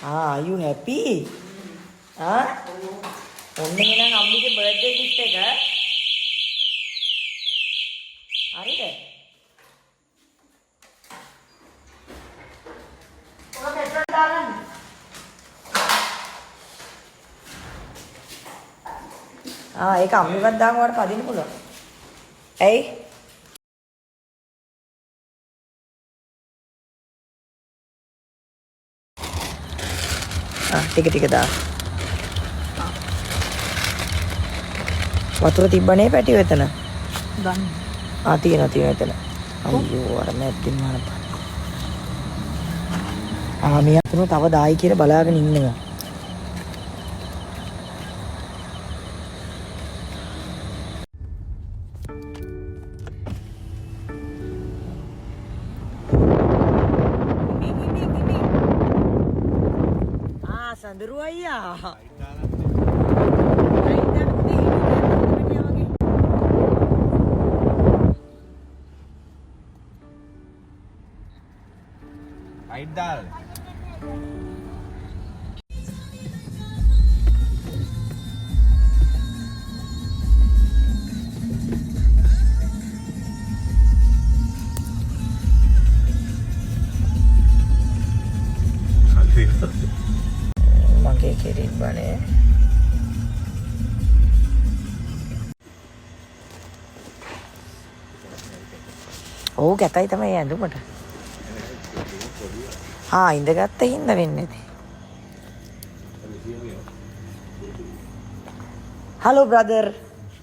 Are you happy? Huh? ඔන්න එහෙනම් අම්මිගේ birthday gift එක. හරිද? ඔය පෙට්‍රල් දාගන්න. ඒක අම්මිවත් දාම වලට පදින්න පුළුවන්. ඇයි? ටික දාන්න. වතුර තිබ්බනේ පැටිය එතන. ගන්න. තියෙනවා එතන. අයියෝ අර මැද්දෙන් මානපා. මෙයා තුන තව දායි කියලා බලාගෙන ඉන්නවා. සඳරු අයියා. Right dal. මගේ කෙරින් බනේ. ඕ ගැතයි තමයි ඇඳුමට. ඉඳගත්ත හින්දා වෙන්නේ නැති. Hello brother.